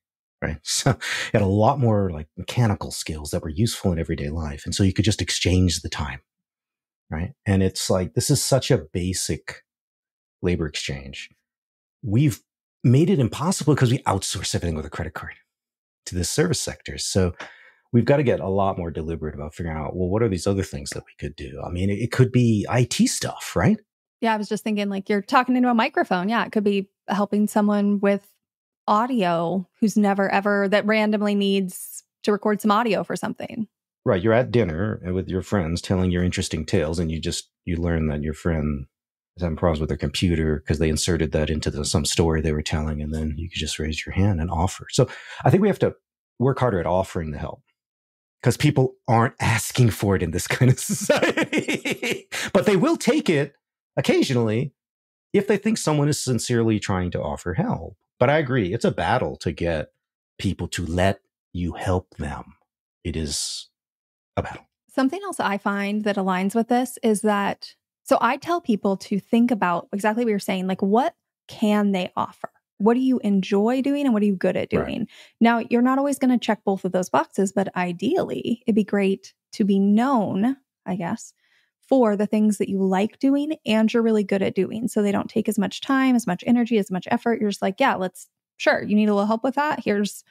right? So you had a lot more like mechanical skills that were useful in everyday life. And so you could just exchange the time, right? And it's like, this is such a basic labor exchange. We've made it impossible because we outsource everything with a credit card to the service sector. So we've got to get a lot more deliberate about figuring out, well, what are these other things that we could do? I mean, it could be IT stuff, right? Yeah, I was just thinking like you're talking into a microphone. Yeah, it could be helping someone with audio who's never ever, that randomly needs to record some audio for something. Right. You're at dinner with your friends telling your interesting tales, and you learn that your friend is having problems with their computer because they inserted that into some story they were telling, and then you could just raise your hand and offer. So I think we have to work harder at offering the help, because people aren't asking for it in this kind of society. But they will take it occasionally if they think someone is sincerely trying to offer help. But I agree, it's a battle to get people to let you help them. It is a battle. Something else I find that aligns with this is that, so I tell people to think about exactly what you're saying, like what can they offer? What do you enjoy doing and what are you good at doing? Right. Now, you're not always going to check both of those boxes, but ideally, it'd be great to be known, I guess, for the things that you like doing and you're really good at doing. So they don't take as much time, as much energy, as much effort. You're just like, yeah, sure, you need a little help with that. Here's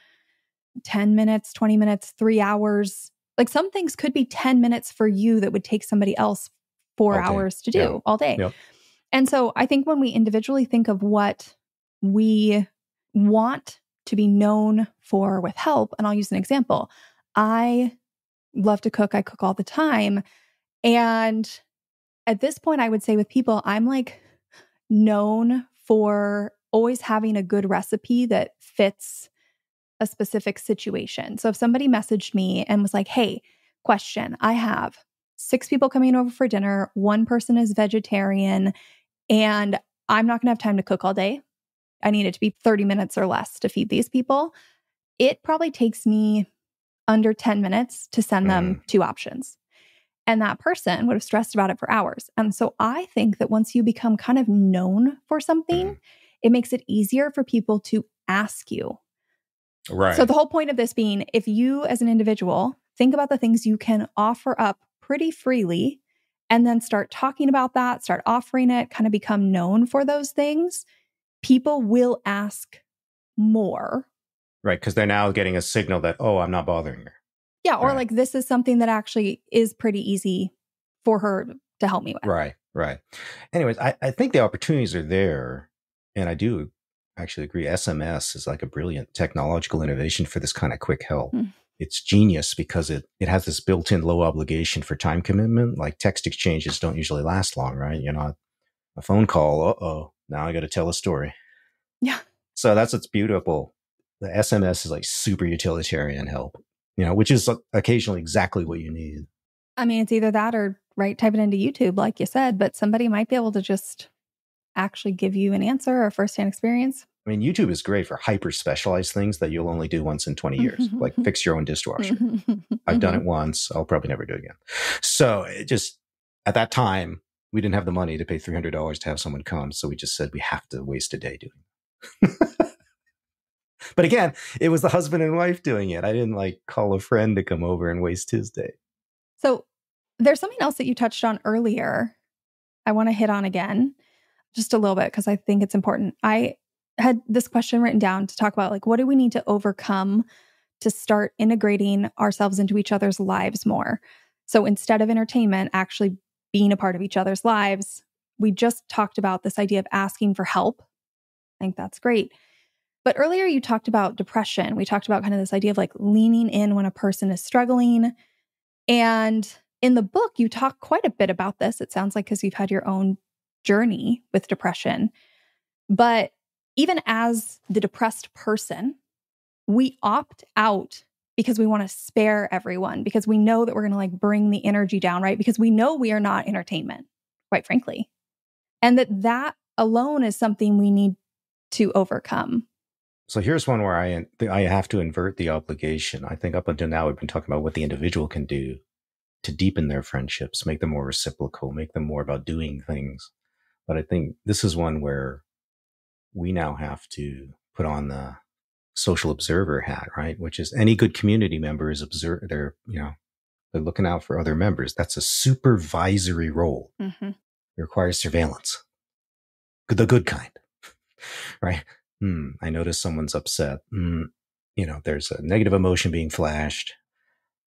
10 minutes, 20 minutes, 3 hours. Like some things could be 10 minutes for you that would take somebody else 4 hours to do all day. Yep. And so I think when we individually think of what we want to be known for with help, and I'll use an example. I love to cook. I cook all the time. And at this point, I would say with people, I'm like known for always having a good recipe that fits a specific situation. So if somebody messaged me and was like, hey, question, I have 6 people coming over for dinner. 1 person is vegetarian and I'm not going to have time to cook all day. I need it to be 30 minutes or less to feed these people. It probably takes me under 10 minutes to send them 2 options. And that person would have stressed about it for hours. And so I think that once you become kind of known for something, it makes it easier for people to ask you. Right. So the whole point of this being, if you as an individual think about the things you can offer up pretty freely and then start talking about that, start offering it, kind of become known for those things, people will ask more. Right. Because they're now getting a signal that, oh, I'm not bothering her. Yeah. Or like, this is something that actually is pretty easy for her to help me with. Right. Right. Anyways, I think the opportunities are there. And I do actually agree. SMS is like a brilliant technological innovation for this kind of quick help. It's genius because it has this built-in low obligation for time commitment. Like text exchanges don't usually last long, right? You know, a phone call, now I got to tell a story. Yeah. So that's what's beautiful. The SMS is like super utilitarian help, you know, which is occasionally exactly what you need. I mean, it's either that or type it into YouTube, like you said, but somebody might be able to just actually give you an answer or firsthand experience. I mean, YouTube is great for hyper specialized things that you'll only do once in 20 years, like fix your own dishwasher. I've done it once. I'll probably never do it again. So it just, at that time, we didn't have the money to pay $300 to have someone come. So we just said we have to waste a day doing it. But again, it was the husband and wife doing it. I didn't like call a friend to come over and waste his day. So there's something else that you touched on earlier. I want to hit on again, just a little bit, because I think it's important. I had this question written down to talk about, like, what do we need to overcome to start integrating ourselves into each other's lives more? So instead of entertainment, actually being a part of each other's lives, we just talked about this idea of asking for help. I think that's great. But earlier you talked about depression. We talked about kind of this idea of like leaning in when a person is struggling. And in the book, you talk quite a bit about this. It sounds like because you've had your own journey with depression. But even as the depressed person, we opt out because we want to spare everyone, because we know that we're going to like bring the energy down, right? Because we know we are not entertainment, quite frankly. And that alone is something we need to overcome. So here's one where I have to invert the obligation. I think up until now, we've been talking about what the individual can do to deepen their friendships, make them more reciprocal, make them more about doing things. But I think this is one where we now have to put on the social observer hat, right? Which is any good community member is they're looking out for other members. That's a supervisory role. Mm-hmm. It requires surveillance. The good kind, right? I notice someone's upset. There's a negative emotion being flashed.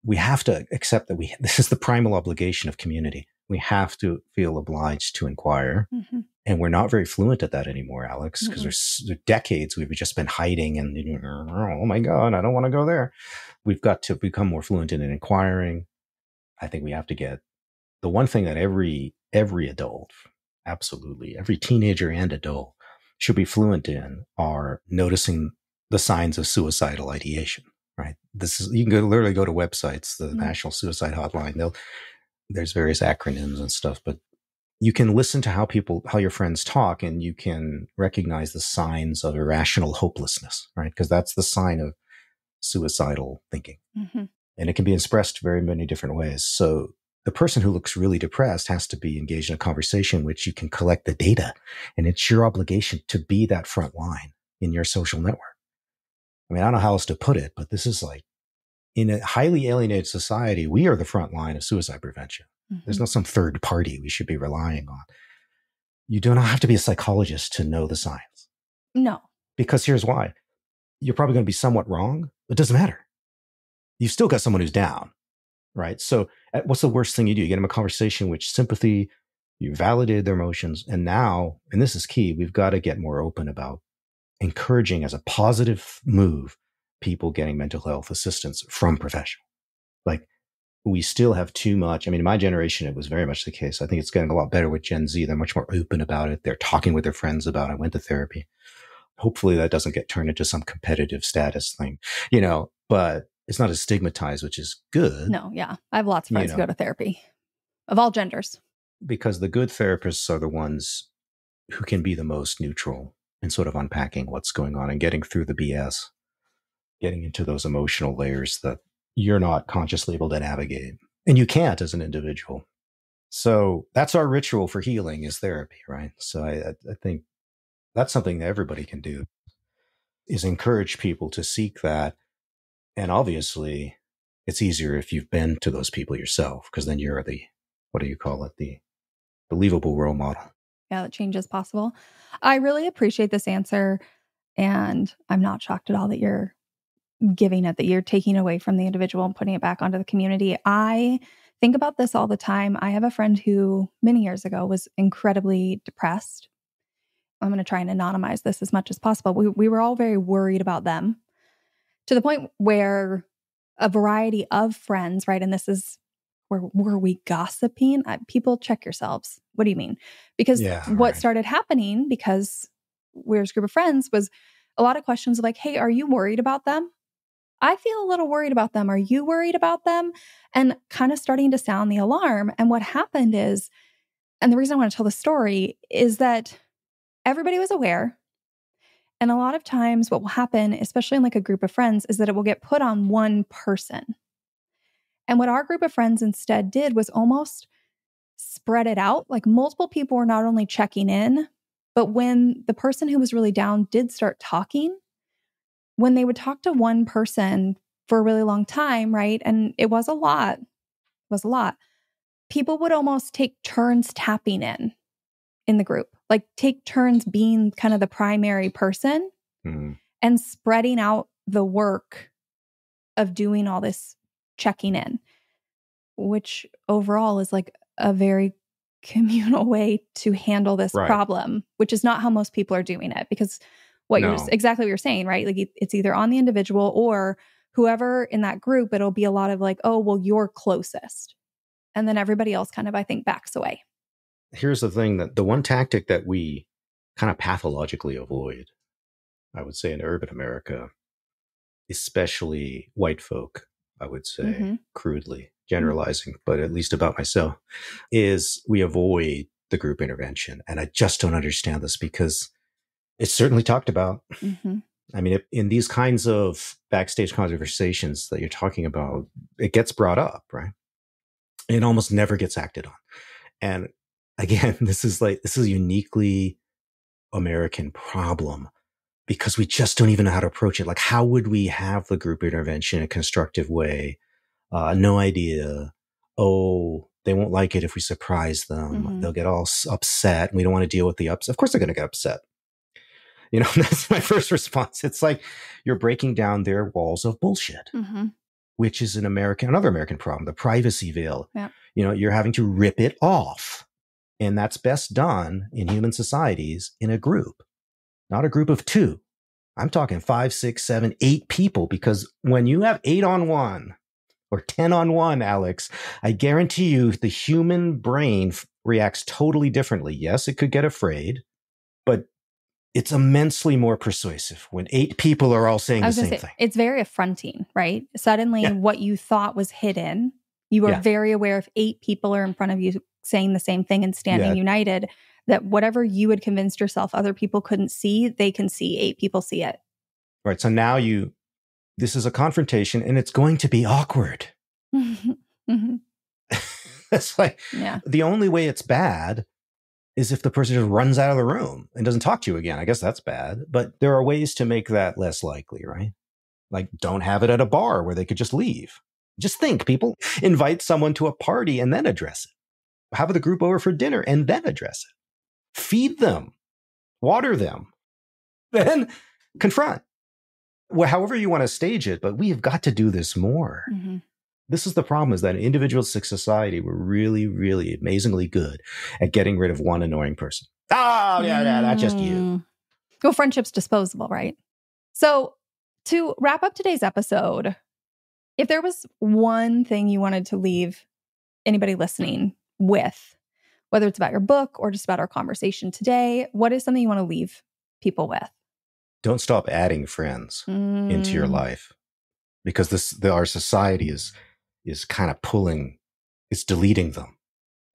We have to accept that this is the primal obligation of community. We have to feel obliged to inquire. Mm-hmm. And we're not very fluent at that anymore, Alex, because there's decades we've just been hiding and, oh my God, I don't want to go there. We've got to become more fluent in inquiring. I think we have to get the one thing that every adult, absolutely, every teenager and adult should be fluent in are noticing the signs of suicidal ideation, right? You can literally go to websites, the National Suicide Hotline. There's various acronyms and stuff, but you can listen to how your friends talk, and you can recognize the signs of irrational hopelessness, right? Because that's the sign of suicidal thinking. Mm-hmm. And it can be expressed very many different ways. So the person who looks really depressed has to be engaged in a conversation which you can collect the data. And it's your obligation to be that front line in your social network. I mean, I don't know how else to put it, but this is like, in a highly alienated society, we are the front line of suicide prevention. Mm-hmm. There's no some third party we should be relying on. You do not have to be a psychologist to know the signs. No. Because here's why. You're probably going to be somewhat wrong. It doesn't matter. You've still got someone who's down, right? So what's the worst thing you do? You get them a conversation which sympathy, you validated their emotions. And now, and this is key, we've got to get more open about encouraging as a positive move people getting mental health assistance from professionals. Like, we still have too much. I mean, in my generation, it was very much the case. I think it's getting a lot better with Gen Z. They're much more open about it. They're talking with their friends about it. I went to therapy. Hopefully that doesn't get turned into some competitive status thing, but it's not as stigmatized, which is good. No, yeah. I have lots of friends who go to therapy of all genders. Because the good therapists are the ones who can be the most neutral and sort of unpacking what's going on and getting through the BS, getting into those emotional layers that you're not consciously able to navigate. And you can't as an individual. So that's our ritual for healing is therapy, right? So I think that's something that everybody can do, is encourage people to seek that. And obviously, it's easier if you've been to those people yourself, because then you're the believable role model. Yeah, that change is possible. I really appreciate this answer. And I'm not shocked at all that you're giving it, that you're taking away from the individual and putting it back onto the community. I think about this all the time. I have a friend who many years ago was incredibly depressed. I'm going to try and anonymize this as much as possible. We were all very worried about them, to the point where a variety of friends, right? And this is where were we gossiping? People, check yourselves. What do you mean? Because what started happening, because we're a group of friends, was a lot of questions like, hey, are you worried about them? I feel a little worried about them. Are you worried about them? And kind of starting to sound the alarm. And what happened is, and the reason I want to tell the story is that everybody was aware. And a lot of times what will happen, especially in like a group of friends, is that it will get put on one person. And what our group of friends instead did was almost spread it out. Like, multiple people were not only checking in, but when the person who was really down did start talking, when they would talk to one person for a really long time, right? And it was a lot, people would almost take turns tapping in the group, like take turns being kind of the primary person and spreading out the work of doing all this checking in, which overall is like a very communal way to handle this problem, which is not how most people are doing it. Because exactly what you're saying, right? Like, it's either on the individual or whoever in that group. It'll be a lot of like, oh, well, you're closest. And then everybody else kind of, I think, backs away. Here's the thing, that the one tactic that we kind of pathologically avoid, I would say in urban America, especially white folk, I would say, crudely generalizing, but at least about myself, is we avoid the group intervention. And I just don't understand this, because it's certainly talked about. I mean, in these kinds of backstage conversations that you're talking about, it gets brought up, right? It almost never gets acted on. And again, this is a uniquely American problem, because we just don't even know how to approach it. Like, how would we have the group intervention in a constructive way? No idea. Oh, they won't like it if we surprise them. They'll get all upset. We don't want to deal with the upset. Of course they're going to get upset. You know, that's my first response. It's like you're breaking down their walls of bullshit, which is another American problem, the privacy veil. Yeah. You know, you're having to rip it off. And that's best done in human societies in a group, not a group of two. I'm talking 5, 6, 7, 8 people, because when you have 8 on 1 or 10 on 1, Alex, I guarantee you the human brain reacts totally differently. Yes, it could get afraid, but it's immensely more persuasive when 8 people are all saying the same thing. It's very affronting, right? Suddenly what you thought was hidden, you are very aware if 8 people are in front of you saying the same thing and standing united, that whatever you had convinced yourself other people couldn't see, they can see. 8 people see it. Right. So now this is a confrontation, and it's going to be awkward. It's like, the only way it's bad is if the person just runs out of the room and doesn't talk to you again. I guess that's bad, but there are ways to make that less likely, right? Like, don't have it at a bar where they could just leave. Just think, people. Invite someone to a party and then address it. Have the group over for dinner and then address it. Feed them. Water them. Then confront. Well, however you want to stage it, but we've got to do this more. This is the problem, is that in individualistic society, we're really, really amazingly good at getting rid of one annoying person. Oh, yeah, that's just you. Well, friendship's disposable, right? So to wrap up today's episode, if there was one thing you wanted to leave anybody listening with, whether it's about your book or just about our conversation today, what is something you want to leave people with? Don't stop adding friends into your life, because our society is kind of it's deleting them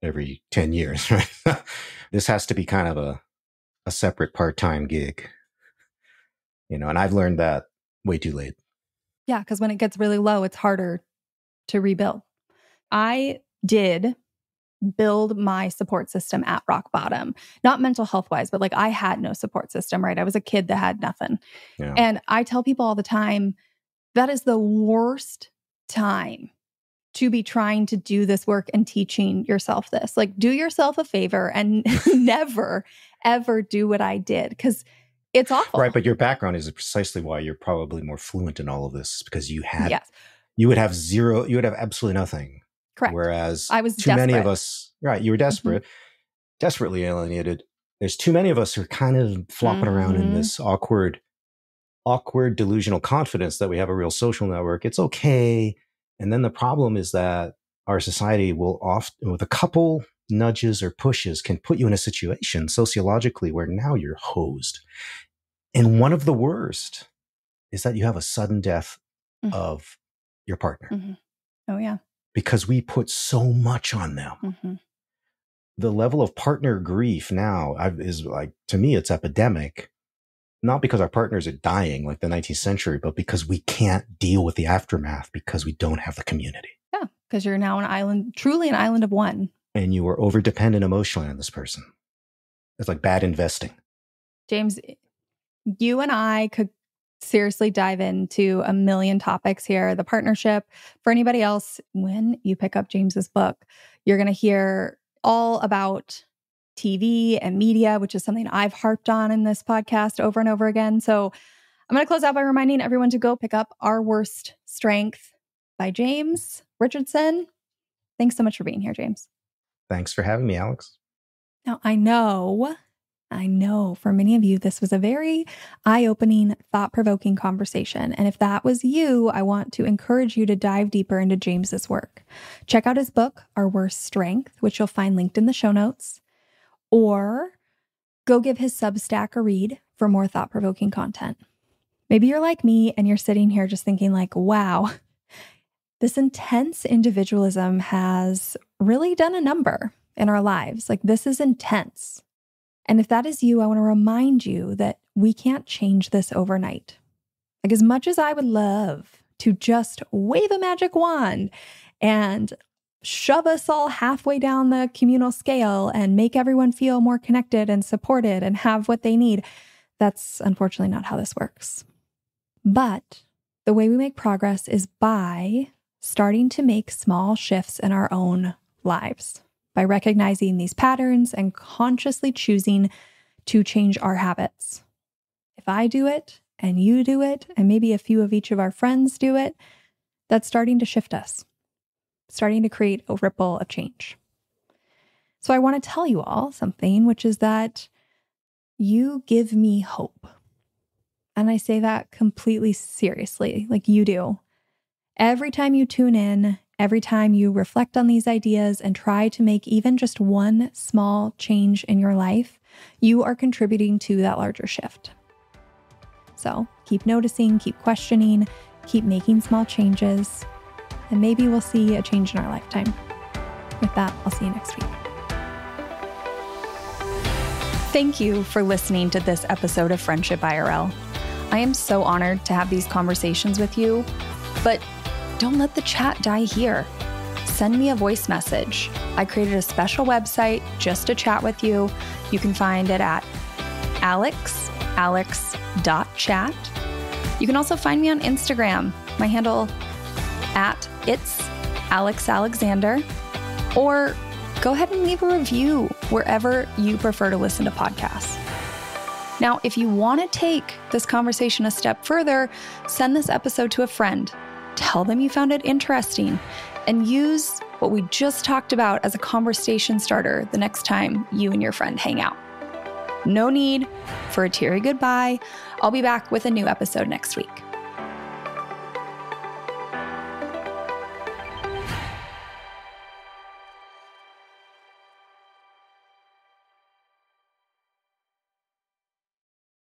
every 10 years, right? This has to be kind of a separate part-time gig, you know, and I've learned that way too late. Yeah, because when it gets really low, it's harder to rebuild. I did build my support system at rock bottom, not mental health wise, but like I had no support system, right? I was a kid that had nothing. Yeah. And I tell people all the time, that is the worst time to be trying to do this work and teaching yourself this. Like, do yourself a favor and never, ever do what I did, because it's awful. Right. But your background is precisely why you're probably more fluent in all of this, because you would have absolutely nothing. Correct. Whereas I was too many of us, right, you were desperate, desperately alienated. There's too many of us who are kind of flopping around in this awkward delusional confidence that we have a real social network. It's okay. And then the problem is that our society will often, with a couple nudges or pushes, can put you in a situation sociologically where now you're hosed. And one of the worst is that you have a sudden death of your partner. Oh, yeah. Because we put so much on them. The level of partner grief now is like, to me, it's epidemic. Not because our partners are dying like the 19th century, but because we can't deal with the aftermath because we don't have the community. Yeah, because you're now truly an island of one. And you are over-dependent emotionally on this person. It's like bad investing. James, you and I could seriously dive into a million topics here. The partnership. For anybody else, when you pick up James's book, you're going to hear all about TV and media, which is something I've harped on in this podcast over and over again. So I'm going to close out by reminding everyone to go pick up Our Worst Strength by James Richardson. Thanks so much for being here, James. Thanks for having me, Alex. Now, I know I know for many of you, this was a very eye-opening, thought-provoking conversation. And if that was you, I want to encourage you to dive deeper into James's work. Check out his book, Our Worst Strength, which you'll find linked in the show notes, or go give his Substack a read for more thought-provoking content. Maybe you're like me and you're sitting here just thinking like, wow, this intense individualism has really done a number in our lives. Like, this is intense. And if that is you, I want to remind you that we can't change this overnight. Like, as much as I would love to just wave a magic wand and shove us all halfway down the communal scale and make everyone feel more connected and supported and have what they need, that's unfortunately not how this works. But the way we make progress is by starting to make small shifts in our own lives, by recognizing these patterns and consciously choosing to change our habits. If I do it and you do it, and maybe a few of each of our friends do it, that's starting to shift us, starting to create a ripple of change. So I want to tell you all something, which is that you give me hope. And I say that completely seriously, like you do. Every time you tune in, every time you reflect on these ideas and try to make even just one small change in your life, you are contributing to that larger shift. So keep noticing, keep questioning, keep making small changes, and maybe we'll see a change in our lifetime. With that, I'll see you next week. Thank you for listening to this episode of Friendship IRL. I am so honored to have these conversations with you, but don't let the chat die here. Send me a voice message. I created a special website just to chat with you. You can find it at alex.chat. You can also find me on Instagram. My handle at it's Alex Alexander, or go ahead and leave a review wherever you prefer to listen to podcasts. Now, if you want to take this conversation a step further, send this episode to a friend. Tell them you found it interesting, and use what we just talked about as a conversation starter the next time you and your friend hang out. No need for a teary goodbye. I'll be back with a new episode next week.